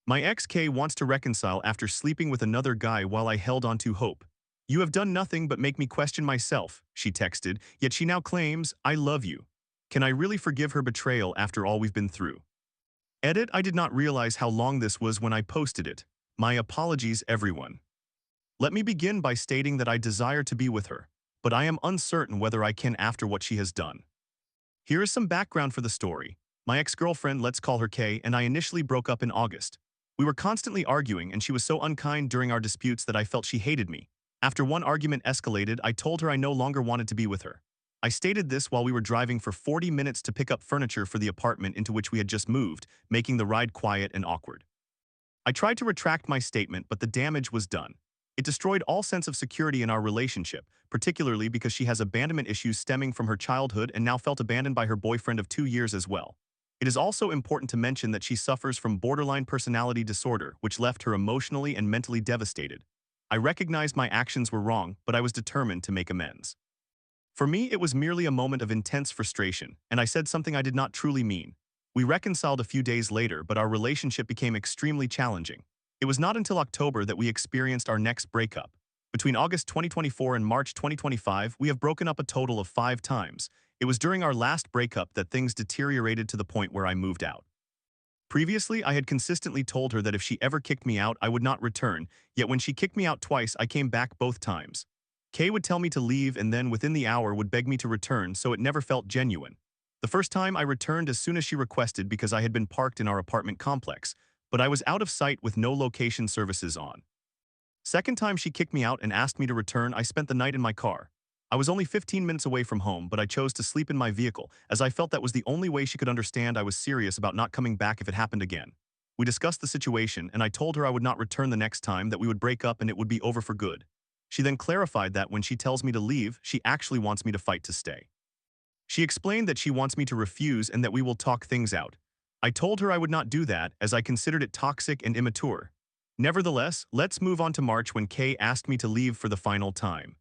My ex K wants to reconcile after sleeping with another guy while I held on to hope. You have done nothing but make me question myself, she texted, yet she now claims, I love you. Can I really forgive her betrayal after all we've been through? Edit, I did not realize how long this was when I posted it. My apologies, everyone. Let me begin by stating that I desire to be with her, but I am uncertain whether I can after what she has done. Here is some background for the story. My ex-girlfriend, let's call her Kay, and I initially broke up in August. We were constantly arguing, and she was so unkind during our disputes that I felt she hated me. After one argument escalated, I told her I no longer wanted to be with her. I stated this while we were driving for 40 minutes to pick up furniture for the apartment into which we had just moved, making the ride quiet and awkward. I tried to retract my statement, but the damage was done. It destroyed all sense of security in our relationship, particularly because she has abandonment issues stemming from her childhood and now felt abandoned by her boyfriend of 2 years as well. It is also important to mention that she suffers from borderline personality disorder, which left her emotionally and mentally devastated. I recognized my actions were wrong, but I was determined to make amends. For me, it was merely a moment of intense frustration, and I said something I did not truly mean. We reconciled a few days later, but our relationship became extremely challenging. It was not until October that we experienced our next breakup. Between August 2024 and March 2025, we have broken up a total of 5 times. It was during our last breakup that things deteriorated to the point where I moved out. Previously, I had consistently told her that if she ever kicked me out, I would not return, yet when she kicked me out twice, I came back both times. Kay would tell me to leave and then within the hour would beg me to return, so it never felt genuine. The first time I returned as soon as she requested because I had been parked in our apartment complex, but I was out of sight with no location services on. Second time she kicked me out and asked me to return, I spent the night in my car. I was only 15 minutes away from home, but I chose to sleep in my vehicle, as I felt that was the only way she could understand I was serious about not coming back if it happened again. We discussed the situation, and I told her I would not return the next time, that we would break up and it would be over for good. She then clarified that when she tells me to leave, she actually wants me to fight to stay. She explained that she wants me to refuse and that we will talk things out. I told her I would not do that, as I considered it toxic and immature. Nevertheless, let's move on to March, when Kay asked me to leave for the final time.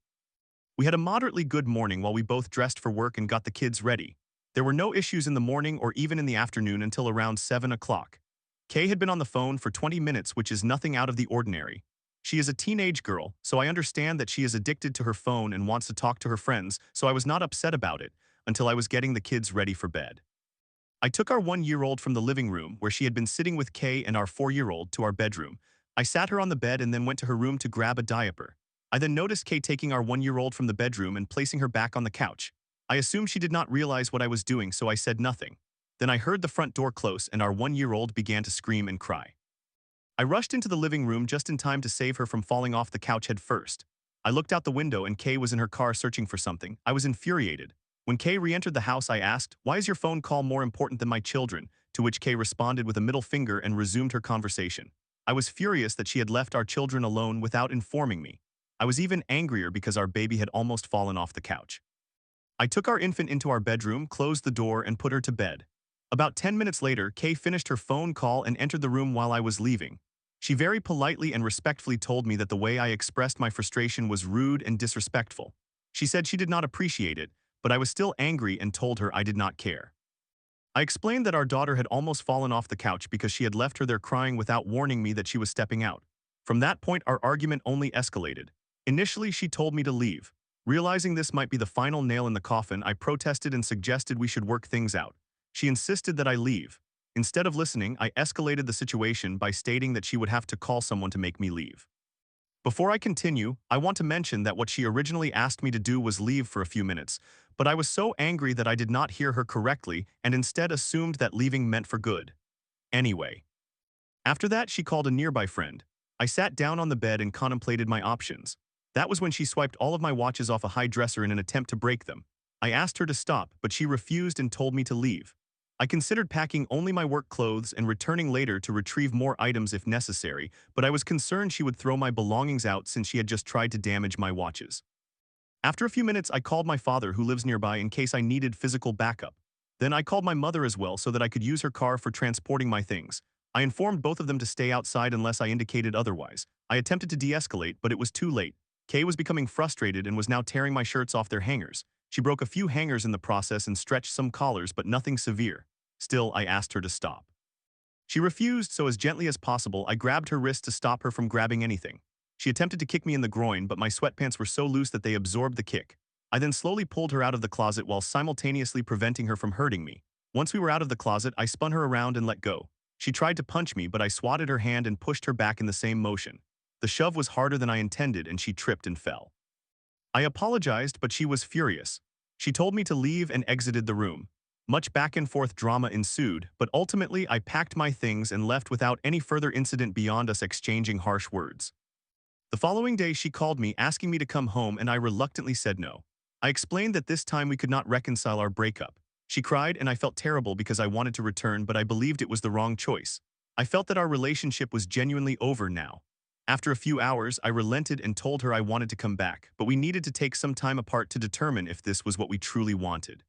We had a moderately good morning while we both dressed for work and got the kids ready. There were no issues in the morning or even in the afternoon until around 7 o'clock. Kay had been on the phone for 20 minutes, which is nothing out of the ordinary. She is a teenage girl, so I understand that she is addicted to her phone and wants to talk to her friends, so I was not upset about it until I was getting the kids ready for bed. I took our 1-year-old from the living room, where she had been sitting with Kay and our 4-year-old, to our bedroom. I sat her on the bed and then went to her room to grab a diaper. I then noticed Kay taking our 1-year-old from the bedroom and placing her back on the couch. I assumed she did not realize what I was doing, so I said nothing. Then I heard the front door close and our 1-year-old began to scream and cry. I rushed into the living room just in time to save her from falling off the couch head first. I looked out the window and Kay was in her car searching for something. I was infuriated. When Kay re-entered the house, I asked, "Why is your phone call more important than my children?" To which Kay responded with a middle finger and resumed her conversation. I was furious that she had left our children alone without informing me. I was even angrier because our baby had almost fallen off the couch. I took our infant into our bedroom, closed the door, and put her to bed. About 10 minutes later, Kay finished her phone call and entered the room while I was leaving. She very politely and respectfully told me that the way I expressed my frustration was rude and disrespectful. She said she did not appreciate it, but I was still angry and told her I did not care. I explained that our daughter had almost fallen off the couch because she had left her there crying without warning me that she was stepping out. From that point, our argument only escalated. Initially, she told me to leave. Realizing this might be the final nail in the coffin, I protested and suggested we should work things out. She insisted that I leave. Instead of listening, I escalated the situation by stating that she would have to call someone to make me leave. Before I continue, I want to mention that what she originally asked me to do was leave for a few minutes, but I was so angry that I did not hear her correctly and instead assumed that leaving meant for good. Anyway. After that, she called a nearby friend. I sat down on the bed and contemplated my options. That was when she swiped all of my watches off a high dresser in an attempt to break them. I asked her to stop, but she refused and told me to leave. I considered packing only my work clothes and returning later to retrieve more items if necessary, but I was concerned she would throw my belongings out since she had just tried to damage my watches. After a few minutes, I called my father, who lives nearby, in case I needed physical backup. Then I called my mother as well so that I could use her car for transporting my things. I informed both of them to stay outside unless I indicated otherwise. I attempted to de-escalate, but it was too late. Kay was becoming frustrated and was now tearing my shirts off their hangers. She broke a few hangers in the process and stretched some collars, but nothing severe. Still, I asked her to stop. She refused, so as gently as possible, I grabbed her wrist to stop her from grabbing anything. She attempted to kick me in the groin, but my sweatpants were so loose that they absorbed the kick. I then slowly pulled her out of the closet while simultaneously preventing her from hurting me. Once we were out of the closet, I spun her around and let go. She tried to punch me, but I swatted her hand and pushed her back in the same motion. The shove was harder than I intended, and she tripped and fell. I apologized, but she was furious. She told me to leave and exited the room. Much back-and-forth drama ensued, but ultimately I packed my things and left without any further incident beyond us exchanging harsh words. The following day she called me asking me to come home, and I reluctantly said no. I explained that this time we could not reconcile our breakup. She cried, and I felt terrible because I wanted to return, but I believed it was the wrong choice. I felt that our relationship was genuinely over now. After a few hours, I relented and told her I wanted to come back, but we needed to take some time apart to determine if this was what we truly wanted.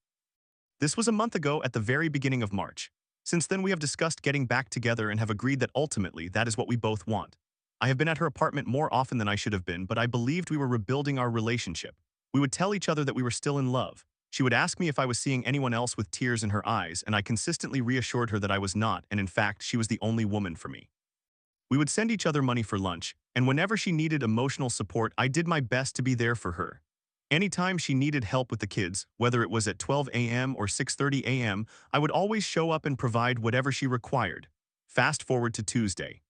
This was a month ago at the very beginning of March. Since then we have discussed getting back together and have agreed that ultimately that is what we both want. I have been at her apartment more often than I should have been, but I believed we were rebuilding our relationship. We would tell each other that we were still in love. She would ask me if I was seeing anyone else with tears in her eyes, and I consistently reassured her that I was not, and in fact, she was the only woman for me. We would send each other money for lunch, and whenever she needed emotional support, I did my best to be there for her. Anytime she needed help with the kids, whether it was at 12 a.m. or 6:30 a.m., I would always show up and provide whatever she required. Fast forward to Tuesday.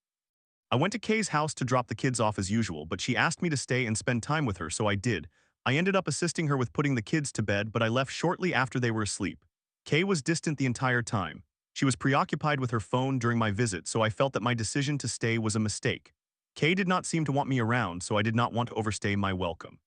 I went to Kay's house to drop the kids off as usual, but she asked me to stay and spend time with her, so I did. I ended up assisting her with putting the kids to bed, but I left shortly after they were asleep. Kay was distant the entire time. She was preoccupied with her phone during my visit, so I felt that my decision to stay was a mistake. Kay did not seem to want me around, so I did not want to overstay my welcome.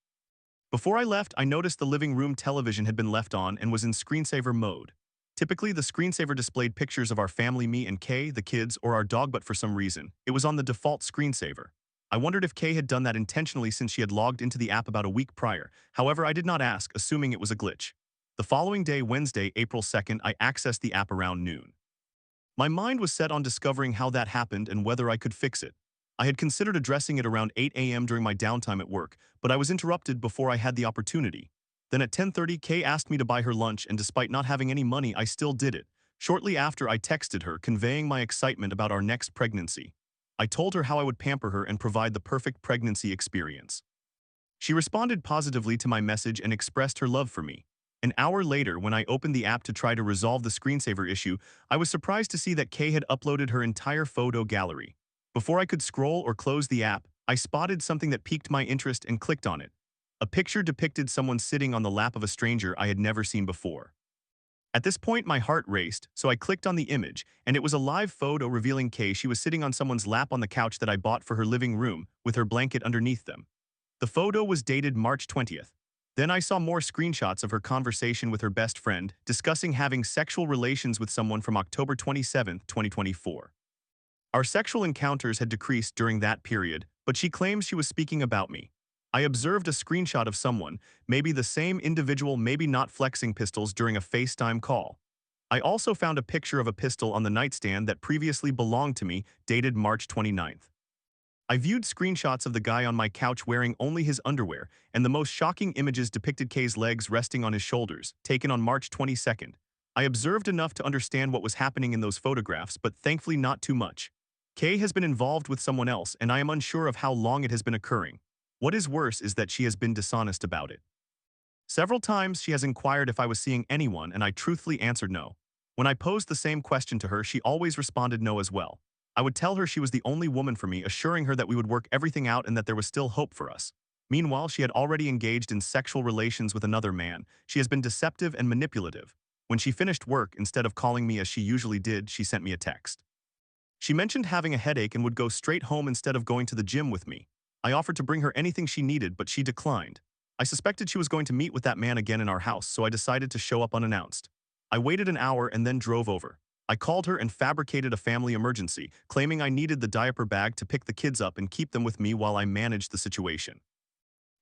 Before I left, I noticed the living room television had been left on and was in screensaver mode. Typically, the screensaver displayed pictures of our family, me and Kay, the kids, or our dog, but for some reason, it was on the default screensaver. I wondered if Kay had done that intentionally since she had logged into the app about a week prior. However, I did not ask, assuming it was a glitch. The following day, Wednesday, April 2nd, I accessed the app around noon. My mind was set on discovering how that happened and whether I could fix it. I had considered addressing it around 8 a.m. during my downtime at work, but I was interrupted before I had the opportunity. Then at 10:30, Kay asked me to buy her lunch, and despite not having any money, I still did it. Shortly after, I texted her, conveying my excitement about our next pregnancy. I told her how I would pamper her and provide the perfect pregnancy experience. She responded positively to my message and expressed her love for me. An hour later, when I opened the app to try to resolve the screensaver issue, I was surprised to see that Kay had uploaded her entire photo gallery. Before I could scroll or close the app, I spotted something that piqued my interest and clicked on it. A picture depicted someone sitting on the lap of a stranger I had never seen before. At this point, my heart raced, so I clicked on the image, and it was a live photo revealing Kay. She was sitting on someone's lap on the couch that I bought for her living room, with her blanket underneath them. The photo was dated March 20th. Then I saw more screenshots of her conversation with her best friend, discussing having sexual relations with someone from October 27, 2024. Our sexual encounters had decreased during that period, but she claims she was speaking about me. I observed a screenshot of someone, maybe the same individual, maybe not, flexing pistols during a FaceTime call. I also found a picture of a pistol on the nightstand that previously belonged to me, dated March 29th. I viewed screenshots of the guy on my couch wearing only his underwear, and the most shocking images depicted Kay's legs resting on his shoulders, taken on March 22nd. I observed enough to understand what was happening in those photographs, but thankfully not too much. Kay has been involved with someone else, and I am unsure of how long it has been occurring. What is worse is that she has been dishonest about it. Several times she has inquired if I was seeing anyone, and I truthfully answered no. When I posed the same question to her, she always responded no as well. I would tell her she was the only woman for me, assuring her that we would work everything out and that there was still hope for us. Meanwhile, she had already engaged in sexual relations with another man. She has been deceptive and manipulative. When she finished work, instead of calling me as she usually did, she sent me a text. She mentioned having a headache and would go straight home instead of going to the gym with me. I offered to bring her anything she needed, but she declined. I suspected she was going to meet with that man again in our house, so I decided to show up unannounced. I waited an hour and then drove over. I called her and fabricated a family emergency, claiming I needed the diaper bag to pick the kids up and keep them with me while I managed the situation.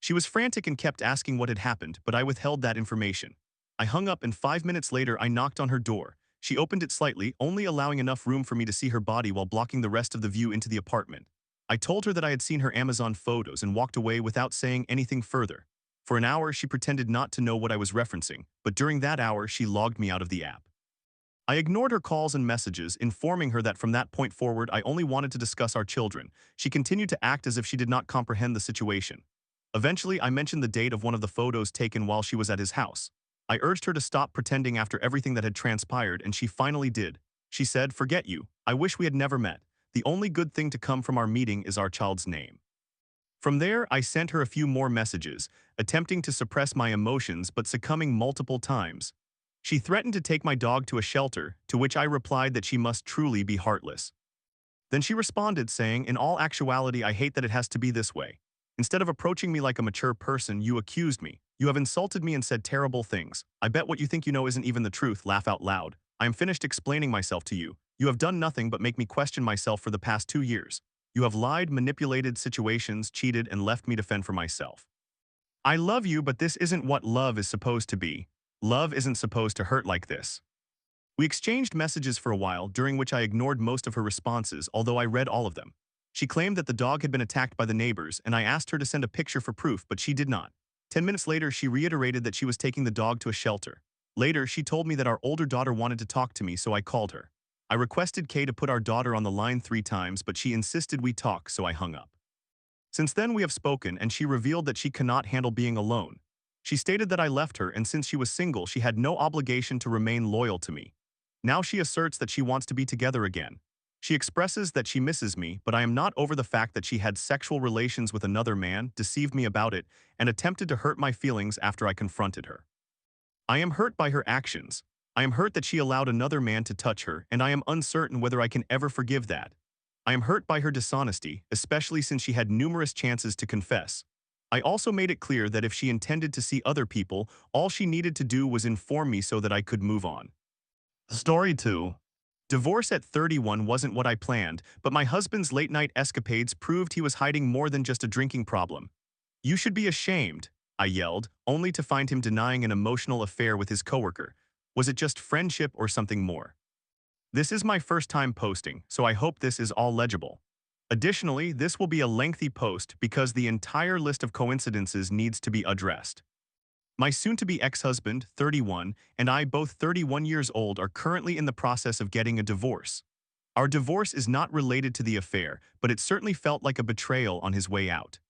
She was frantic and kept asking what had happened, but I withheld that information. I hung up, and 5 minutes later I knocked on her door. She opened it slightly, only allowing enough room for me to see her body while blocking the rest of the view into the apartment. I told her that I had seen her Amazon photos and walked away without saying anything further. For an hour, she pretended not to know what I was referencing, but during that hour, she logged me out of the app. I ignored her calls and messages, informing her that from that point forward I only wanted to discuss our children. She continued to act as if she did not comprehend the situation. Eventually, I mentioned the date of one of the photos taken while she was at his house. I urged her to stop pretending after everything that had transpired, and she finally did. She said, "Forget you. I wish we had never met. The only good thing to come from our meeting is our child's name." From there, I sent her a few more messages, attempting to suppress my emotions but succumbing multiple times. She threatened to take my dog to a shelter, to which I replied that she must truly be heartless. Then she responded saying, "In all actuality, I hate that it has to be this way. Instead of approaching me like a mature person, you accused me. You have insulted me and said terrible things. I bet what you think you know isn't even the truth, laugh out loud. I am finished explaining myself to you. You have done nothing but make me question myself for the past 2 years. You have lied, manipulated situations, cheated, and left me to fend for myself. I love you, but this isn't what love is supposed to be. Love isn't supposed to hurt like this." We exchanged messages for a while, during which I ignored most of her responses, although I read all of them. She claimed that the dog had been attacked by the neighbors, and I asked her to send a picture for proof, but she did not. 10 minutes later, she reiterated that she was taking the dog to a shelter. Later, she told me that our older daughter wanted to talk to me, so I called her. I requested Kay to put our daughter on the line 3 times, but she insisted we talk, so I hung up. Since then, we have spoken, and she revealed that she cannot handle being alone. She stated that I left her, and since she was single, she had no obligation to remain loyal to me. Now she asserts that she wants to be together again. She expresses that she misses me, but I am not over the fact that she had sexual relations with another man, deceived me about it, and attempted to hurt my feelings after I confronted her. I am hurt by her actions. I am hurt that she allowed another man to touch her, and I am uncertain whether I can ever forgive that. I am hurt by her dishonesty, especially since she had numerous chances to confess. I also made it clear that if she intended to see other people, all she needed to do was inform me so that I could move on. Story 2. Divorce at 31 wasn't what I planned, but my husband's late-night escapades proved he was hiding more than just a drinking problem. "You should be ashamed," I yelled, only to find him denying an emotional affair with his coworker. Was it just friendship or something more? This is my first time posting, so I hope this is all legible. Additionally, this will be a lengthy post because the entire list of coincidences needs to be addressed. My soon-to-be ex-husband, 31, and I, both 31 years old, are currently in the process of getting a divorce. Our divorce is not related to the affair, but it certainly felt like a betrayal on his way out.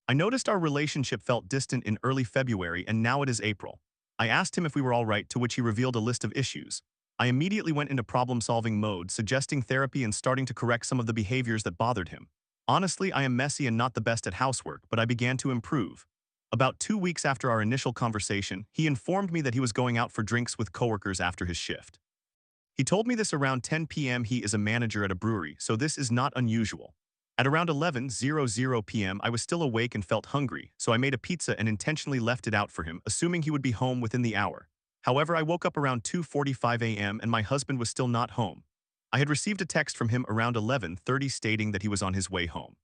I noticed our relationship felt distant in early February, and now it is April. I asked him if we were all right, to which he revealed a list of issues. I immediately went into problem-solving mode, suggesting therapy and starting to correct some of the behaviors that bothered him. Honestly, I am messy and not the best at housework, but I began to improve. About 2 weeks after our initial conversation, he informed me that he was going out for drinks with coworkers after his shift. He told me this around 10 p.m. He is a manager at a brewery, so this is not unusual. At around 11:00 p.m., I was still awake and felt hungry, so I made a pizza and intentionally left it out for him, assuming he would be home within the hour. However, I woke up around 2:45 a.m. and my husband was still not home. I had received a text from him around 11:30 stating that he was on his way home.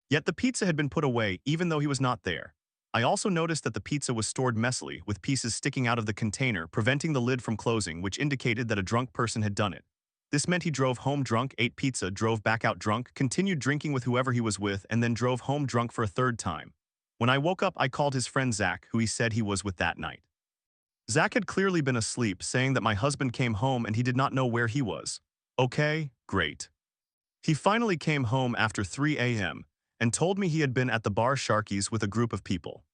Yet the pizza had been put away even though he was not there. I also noticed that the pizza was stored messily, with pieces sticking out of the container, preventing the lid from closing, which indicated that a drunk person had done it. This meant he drove home drunk, ate pizza, drove back out drunk, continued drinking with whoever he was with, and then drove home drunk for a third time. When I woke up, I called his friend Zach, who he said he was with that night. Zach had clearly been asleep, saying that my husband came home and he did not know where he was. Okay, great. He finally came home after 3 a.m. and told me he had been at the bar Sharky's with a group of people.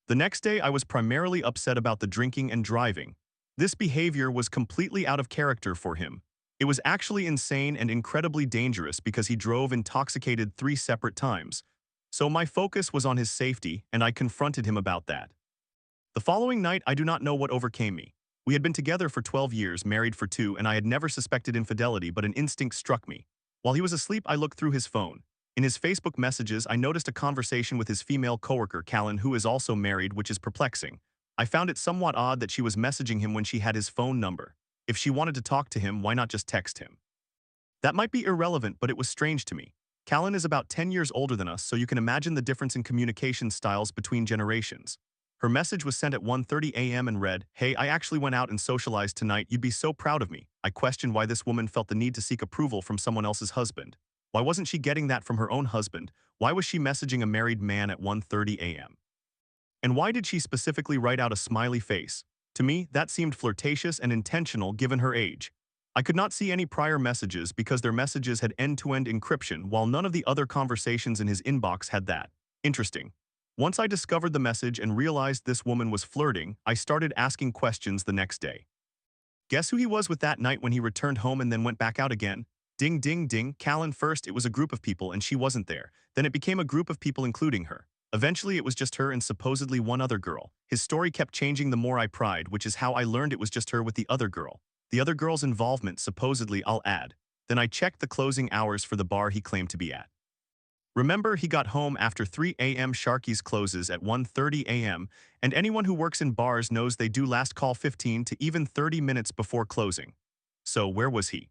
The next day, I was primarily upset about the drinking and driving. This behavior was completely out of character for him. It was actually insane and incredibly dangerous because he drove intoxicated 3 separate times. So my focus was on his safety, and I confronted him about that. The following night, I do not know what overcame me. We had been together for 12 years, married for 2, and I had never suspected infidelity, but an instinct struck me. While he was asleep, I looked through his phone. In his Facebook messages, I noticed a conversation with his female coworker, Callan, who is also married, which is perplexing. I found it somewhat odd that she was messaging him when she had his phone number. If she wanted to talk to him, why not just text him? That might be irrelevant, but it was strange to me. Callan is about 10 years older than us, so you can imagine the difference in communication styles between generations. Her message was sent at 1:30 a.m. and read, "Hey, I actually went out and socialized tonight. You'd be so proud of me." I questioned why this woman felt the need to seek approval from someone else's husband. Why wasn't she getting that from her own husband? Why was she messaging a married man at 1:30 a.m.? And why did she specifically write out a smiley face? To me, that seemed flirtatious and intentional given her age. I could not see any prior messages because their messages had end-to-end encryption while none of the other conversations in his inbox had that. Interesting. Once I discovered the message and realized this woman was flirting, I started asking questions the next day. Guess who he was with that night when he returned home and then went back out again? Ding ding ding, Callan. First it was a group of people and she wasn't there. Then it became a group of people including her. Eventually it was just her and supposedly one other girl. His story kept changing the more I pried, which is how I learned it was just her with the other girl. The other girl's involvement, supposedly, I'll add. Then I checked the closing hours for the bar he claimed to be at. Remember, he got home after 3 a.m. Sharky's closes at 1:30 a.m., and anyone who works in bars knows they do last call 15 to even 30 minutes before closing. So where was he?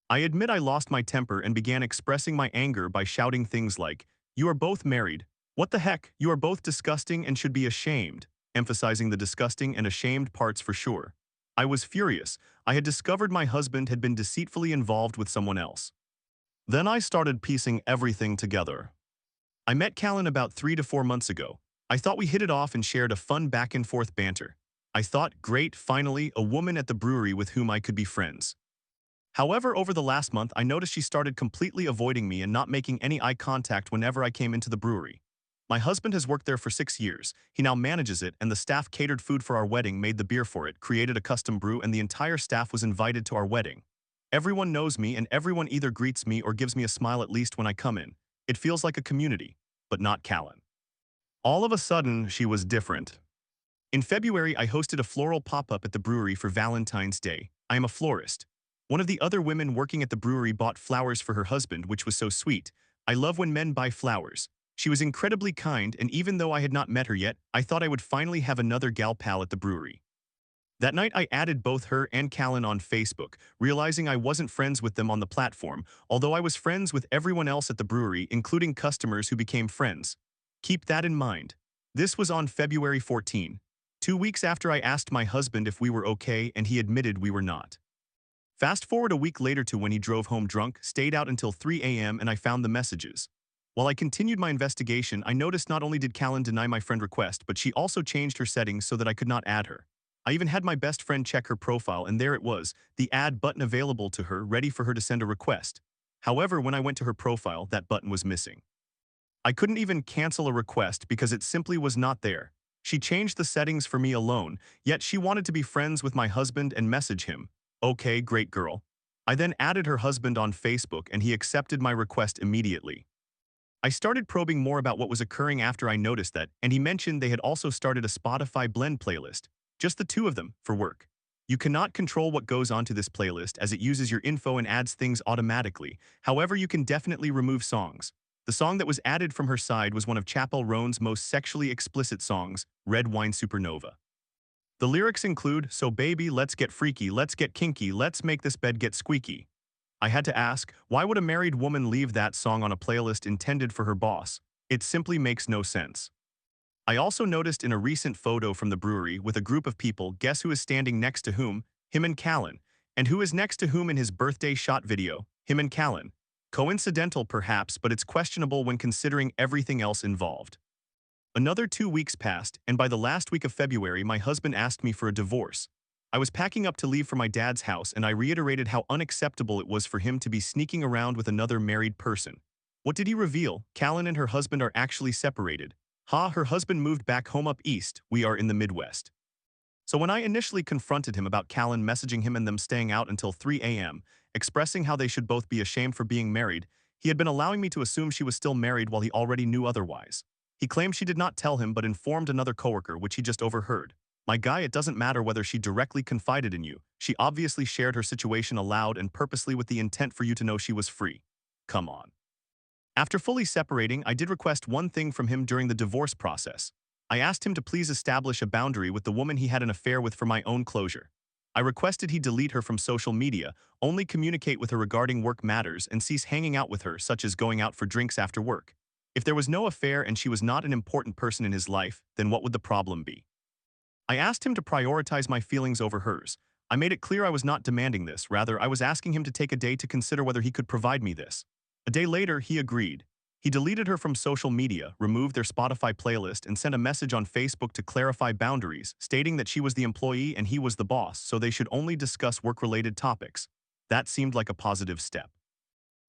I admit I lost my temper and began expressing my anger by shouting things like, "You are both married. What the heck? You are both disgusting and should be ashamed," emphasizing the disgusting and ashamed parts for sure. I was furious. I had discovered my husband had been deceitfully involved with someone else. Then I started piecing everything together. I met Callan about 3 to 4 months ago. I thought we hit it off and shared a fun back-and-forth banter. I thought, great, finally, a woman at the brewery with whom I could be friends. However, over the last month, I noticed she started completely avoiding me and not making any eye contact whenever I came into the brewery. My husband has worked there for 6 years. He now manages it, and the staff catered food for our wedding, made the beer for it, created a custom brew, and the entire staff was invited to our wedding. Everyone knows me, and everyone either greets me or gives me a smile at least when I come in. It feels like a community, but not Callan. All of a sudden, she was different. In February, I hosted a floral pop-up at the brewery for Valentine's Day. I am a florist. One of the other women working at the brewery bought flowers for her husband, which was so sweet. I love when men buy flowers. She was incredibly kind, and even though I had not met her yet, I thought I would finally have another gal pal at the brewery. That night, I added both her and Callan on Facebook, realizing I wasn't friends with them on the platform, although I was friends with everyone else at the brewery, including customers who became friends. Keep that in mind. This was on February 14, 2 weeks after I asked my husband if we were okay and he admitted we were not. Fast forward a week later to when he drove home drunk, stayed out until 3 a.m. and I found the messages. While I continued my investigation, I noticed not only did Callan deny my friend request, but she also changed her settings so that I could not add her. I even had my best friend check her profile, and there it was, the add button available to her, ready for her to send a request. However, when I went to her profile, that button was missing. I couldn't even cancel a request because it simply was not there. She changed the settings for me alone, yet she wanted to be friends with my husband and message him. Okay, great girl. I then added her husband on Facebook and he accepted my request immediately. I started probing more about what was occurring after I noticed that, and he mentioned they had also started a Spotify blend playlist. Just the two of them, for work. You cannot control what goes onto this playlist as it uses your info and adds things automatically. However, you can definitely remove songs. The song that was added from her side was one of Chappell Roan's most sexually explicit songs, Red Wine Supernova. The lyrics include, "So baby, let's get freaky, let's get kinky, let's make this bed get squeaky." I had to ask, why would a married woman leave that song on a playlist intended for her boss? It simply makes no sense. I also noticed in a recent photo from the brewery with a group of people, guess who is standing next to whom? Him and Callan. And who is next to whom in his birthday shot video? Him and Callan. Coincidental perhaps, but it's questionable when considering everything else involved. Another 2 weeks passed, and by the last week of February, my husband asked me for a divorce. I was packing up to leave for my dad's house, and I reiterated how unacceptable it was for him to be sneaking around with another married person. What did he reveal? Callan and her husband are actually separated. Her husband moved back home up east. We are in the Midwest. So when I initially confronted him about Callan messaging him and them staying out until 3 a.m., expressing how they should both be ashamed for being married, he had been allowing me to assume she was still married while he already knew otherwise. He claimed she did not tell him but informed another coworker, which he just overheard. My guy, it doesn't matter whether she directly confided in you. She obviously shared her situation aloud and purposely with the intent for you to know she was free. Come on. After fully separating, I did request one thing from him during the divorce process. I asked him to please establish a boundary with the woman he had an affair with for my own closure. I requested he delete her from social media, only communicate with her regarding work matters, and cease hanging out with her, such as going out for drinks after work. If there was no affair and she was not an important person in his life, then what would the problem be? I asked him to prioritize my feelings over hers. I made it clear I was not demanding this, rather I was asking him to take a day to consider whether he could provide me this. A day later, he agreed. He deleted her from social media, removed their Spotify playlist, and sent a message on Facebook to clarify boundaries, stating that she was the employee and he was the boss, so they should only discuss work-related topics. That seemed like a positive step.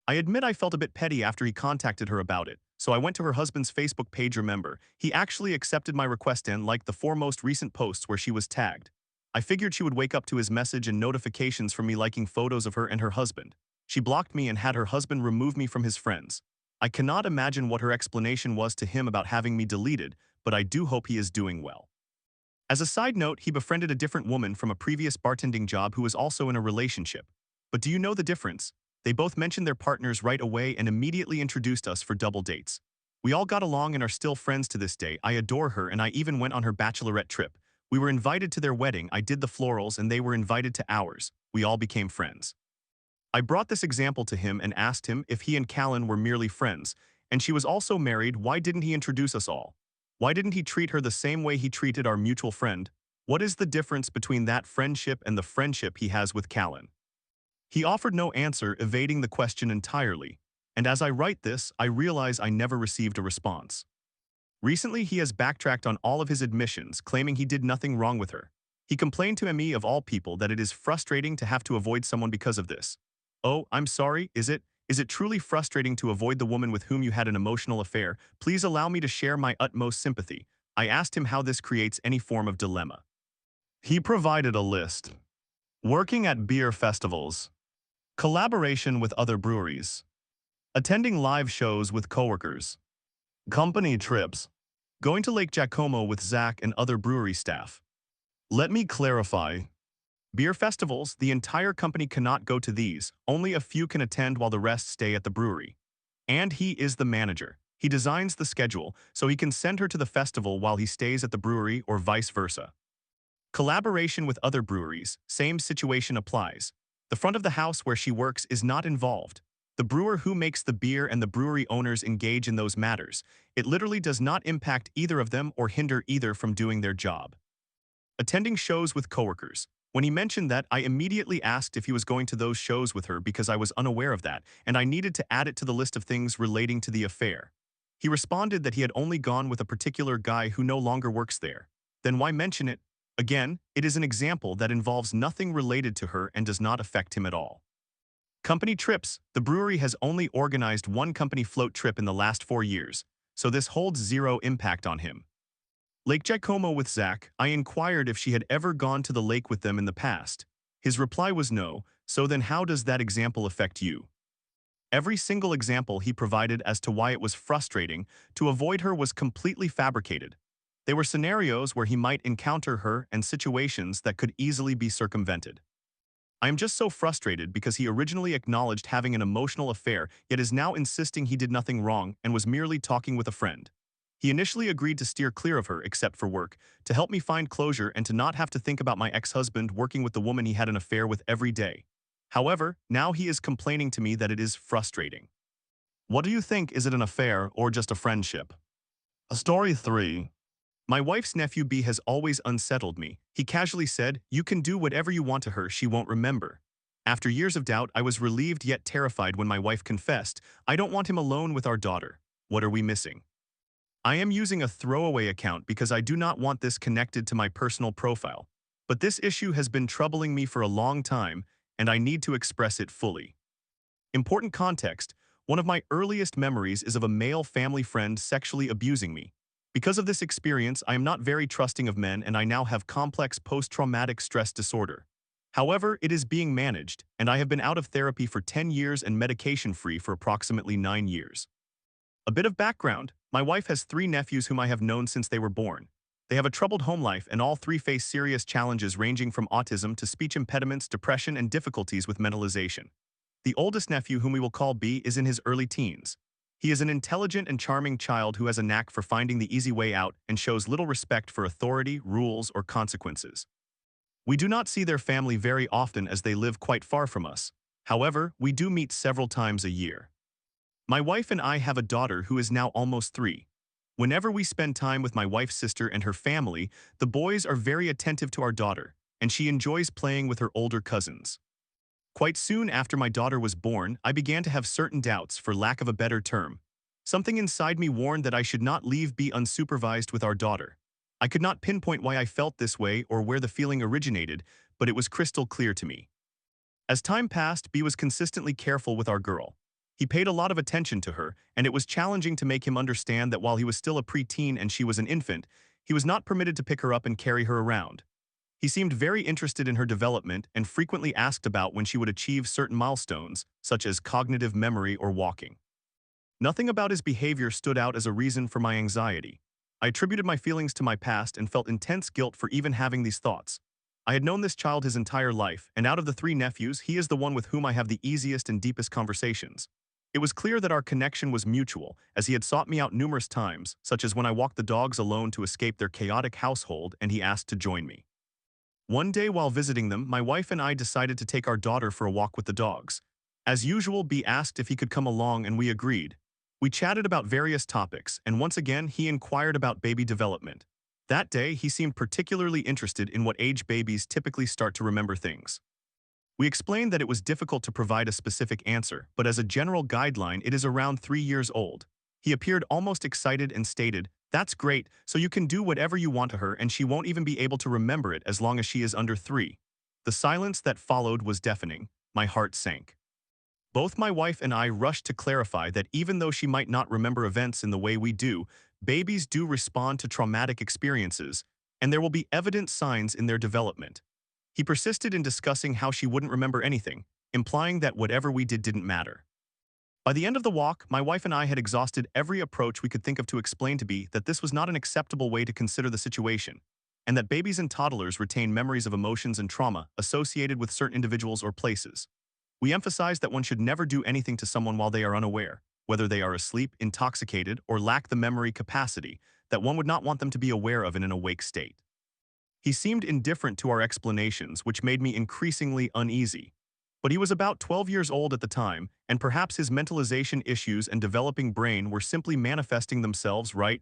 I admit I felt a bit petty after he contacted her about it, so I went to her husband's Facebook page. Remember, he actually accepted my request and liked the four most recent posts where she was tagged. I figured she would wake up to his message and notifications from me liking photos of her and her husband. She blocked me and had her husband remove me from his friends. I cannot imagine what her explanation was to him about having me deleted, but I do hope he is doing well. As a side note, he befriended a different woman from a previous bartending job who was also in a relationship. But do you know the difference? They both mentioned their partners right away and immediately introduced us for double dates. We all got along and are still friends to this day. I adore her and I even went on her bachelorette trip. We were invited to their wedding, I did the florals and they were invited to ours. We all became friends. I brought this example to him and asked him if he and Callan were merely friends, and she was also married. Why didn't he introduce us all? Why didn't he treat her the same way he treated our mutual friend? What is the difference between that friendship and the friendship he has with Callan? He offered no answer, evading the question entirely, and as I write this, I realize I never received a response. Recently, he has backtracked on all of his admissions, claiming he did nothing wrong with her. He complained to me of all people that it is frustrating to have to avoid someone because of this. Oh, I'm sorry, is it? Is it truly frustrating to avoid the woman with whom you had an emotional affair? Please allow me to share my utmost sympathy. I asked him how this creates any form of dilemma. He provided a list. Working at beer festivals. Collaboration with other breweries. Attending live shows with coworkers. Company trips. Going to Lake Giacomo with Zach and other brewery staff. Let me clarify. Beer festivals, the entire company cannot go to these, only a few can attend while the rest stay at the brewery. And he is the manager. He designs the schedule, so he can send her to the festival while he stays at the brewery or vice versa. Collaboration with other breweries, same situation applies. The front of the house where she works is not involved. The brewer who makes the beer and the brewery owners engage in those matters. It literally does not impact either of them or hinder either from doing their job. Attending shows with coworkers. When he mentioned that, I immediately asked if he was going to those shows with her because I was unaware of that, and I needed to add it to the list of things relating to the affair. He responded that he had only gone with a particular guy who no longer works there. Then why mention it? Again, it is an example that involves nothing related to her and does not affect him at all. Company trips. The brewery has only organized one company float trip in the last 4 years, so this holds zero impact on him. Lake Giacomo with Zach, I inquired if she had ever gone to the lake with them in the past. His reply was no, so then how does that example affect you? Every single example he provided as to why it was frustrating to avoid her was completely fabricated. They were scenarios where he might encounter her and situations that could easily be circumvented. I am just so frustrated because he originally acknowledged having an emotional affair, yet is now insisting he did nothing wrong and was merely talking with a friend. He initially agreed to steer clear of her except for work, to help me find closure and to not have to think about my ex-husband working with the woman he had an affair with every day. However, now he is complaining to me that it is frustrating. What do you think? Is it an affair or just a friendship? Story 3. My wife's nephew B has always unsettled me. He casually said, "You can do whatever you want to her, she won't remember." After years of doubt, I was relieved yet terrified when my wife confessed, "I don't want him alone with our daughter. What are we missing?" I am using a throwaway account because I do not want this connected to my personal profile. But this issue has been troubling me for a long time, and I need to express it fully. Important context: one of my earliest memories is of a male family friend sexually abusing me. Because of this experience, I am not very trusting of men and I now have complex post-traumatic stress disorder. However, it is being managed, and I have been out of therapy for 10 years and medication-free for approximately 9 years. A bit of background: my wife has 3 nephews whom I have known since they were born. They have a troubled home life and all 3 face serious challenges ranging from autism to speech impediments, depression, and difficulties with mentalization. The oldest nephew, whom we will call B, is in his early teens. He is an intelligent and charming child who has a knack for finding the easy way out and shows little respect for authority, rules, or consequences. We do not see their family very often as they live quite far from us. However, we do meet several times a year. My wife and I have a daughter who is now almost 3. Whenever we spend time with my wife's sister and her family, the boys are very attentive to our daughter, and she enjoys playing with her older cousins. Quite soon after my daughter was born, I began to have certain doubts, for lack of a better term. Something inside me warned that I should not leave B unsupervised with our daughter. I could not pinpoint why I felt this way or where the feeling originated, but it was crystal clear to me. As time passed, B was consistently careful with our girl. He paid a lot of attention to her, and it was challenging to make him understand that while he was still a preteen and she was an infant, he was not permitted to pick her up and carry her around. He seemed very interested in her development and frequently asked about when she would achieve certain milestones, such as cognitive memory or walking. Nothing about his behavior stood out as a reason for my anxiety. I attributed my feelings to my past and felt intense guilt for even having these thoughts. I had known this child his entire life, and out of the three nephews, he is the one with whom I have the easiest and deepest conversations. It was clear that our connection was mutual, as he had sought me out numerous times, such as when I walked the dogs alone to escape their chaotic household and he asked to join me. One day while visiting them, my wife and I decided to take our daughter for a walk with the dogs. As usual, B asked if he could come along and we agreed. We chatted about various topics, and once again he inquired about baby development. That day, he seemed particularly interested in what age babies typically start to remember things. We explained that it was difficult to provide a specific answer, but as a general guideline, it is around 3 years old. He appeared almost excited and stated, "That's great, so you can do whatever you want to her and she won't even be able to remember it as long as she is under 3. The silence that followed was deafening. My heart sank. Both my wife and I rushed to clarify that even though she might not remember events in the way we do, babies do respond to traumatic experiences, and there will be evident signs in their development. He persisted in discussing how she wouldn't remember anything, implying that whatever we did didn't matter. By the end of the walk, my wife and I had exhausted every approach we could think of to explain to B that this was not an acceptable way to consider the situation, and that babies and toddlers retain memories of emotions and trauma associated with certain individuals or places. We emphasized that one should never do anything to someone while they are unaware, whether they are asleep, intoxicated, or lack the memory capacity that one would not want them to be aware of in an awake state. He seemed indifferent to our explanations, which made me increasingly uneasy. But he was about 12 years old at the time, and perhaps his mentalization issues and developing brain were simply manifesting themselves, right?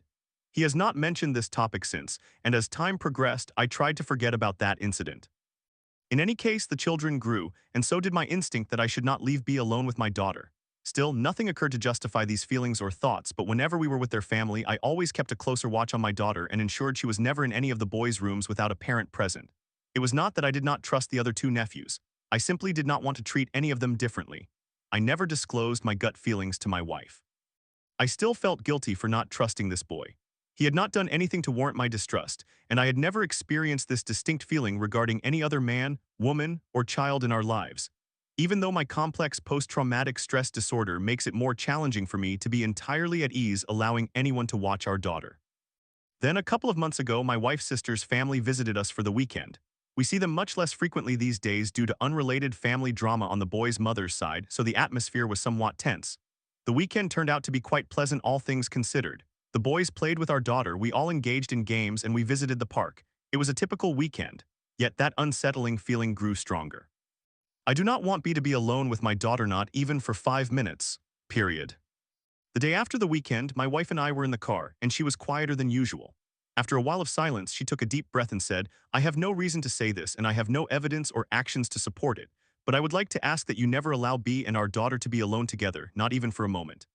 He has not mentioned this topic since, and as time progressed, I tried to forget about that incident. In any case, the children grew, and so did my instinct that I should not leave B alone with my daughter. Still, nothing occurred to justify these feelings or thoughts, but whenever we were with their family, I always kept a closer watch on my daughter and ensured she was never in any of the boys' rooms without a parent present. It was not that I did not trust the other two nephews. I simply did not want to treat any of them differently. I never disclosed my gut feelings to my wife. I still felt guilty for not trusting this boy. He had not done anything to warrant my distrust, and I had never experienced this distinct feeling regarding any other man, woman, or child in our lives. Even though my complex post-traumatic stress disorder makes it more challenging for me to be entirely at ease allowing anyone to watch our daughter. Then a couple of months ago, my wife's sister's family visited us for the weekend. We see them much less frequently these days due to unrelated family drama on the boy's mother's side, so the atmosphere was somewhat tense. The weekend turned out to be quite pleasant, all things considered. The boys played with our daughter, we all engaged in games, and we visited the park. It was a typical weekend, yet that unsettling feeling grew stronger. I do not want B to be alone with my daughter, not even for 5 minutes, period. The day after the weekend, my wife and I were in the car, and she was quieter than usual. After a while of silence, she took a deep breath and said, "I have no reason to say this, and I have no evidence or actions to support it, but I would like to ask that you never allow B and our daughter to be alone together, not even for a moment."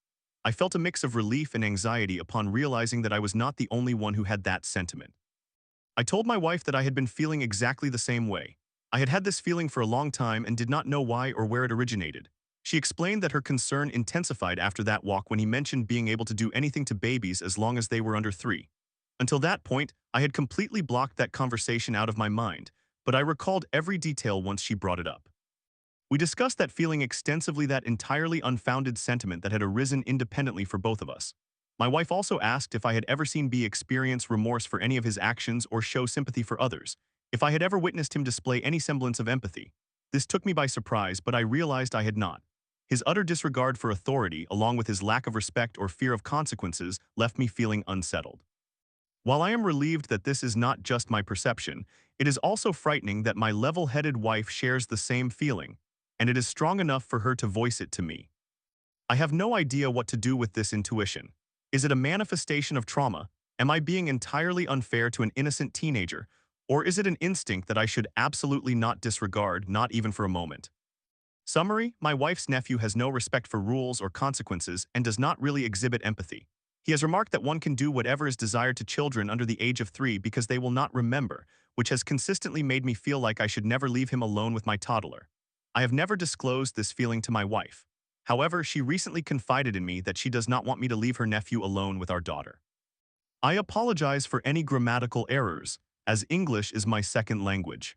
I felt a mix of relief and anxiety upon realizing that I was not the only one who had that sentiment. I told my wife that I had been feeling exactly the same way. I had had this feeling for a long time and did not know why or where it originated. She explained that her concern intensified after that walk when he mentioned being able to do anything to babies as long as they were under 3. Until that point, I had completely blocked that conversation out of my mind, but I recalled every detail once she brought it up. We discussed that feeling extensively, that entirely unfounded sentiment that had arisen independently for both of us. My wife also asked if I had ever seen B experience remorse for any of his actions or show sympathy for others, if I had ever witnessed him display any semblance of empathy. This took me by surprise, but I realized I had not. His utter disregard for authority, along with his lack of respect or fear of consequences, left me feeling unsettled. While I am relieved that this is not just my perception, it is also frightening that my level-headed wife shares the same feeling, and it is strong enough for her to voice it to me. I have no idea what to do with this intuition. Is it a manifestation of trauma? Am I being entirely unfair to an innocent teenager? Or is it an instinct that I should absolutely not disregard, not even for a moment? Summary: my wife's nephew has no respect for rules or consequences and does not really exhibit empathy. He has remarked that one can do whatever is desired to children under the age of 3 because they will not remember, which has consistently made me feel like I should never leave him alone with my toddler. I have never disclosed this feeling to my wife. However, she recently confided in me that she does not want me to leave her nephew alone with our daughter. I apologize for any grammatical errors, as English is my second language.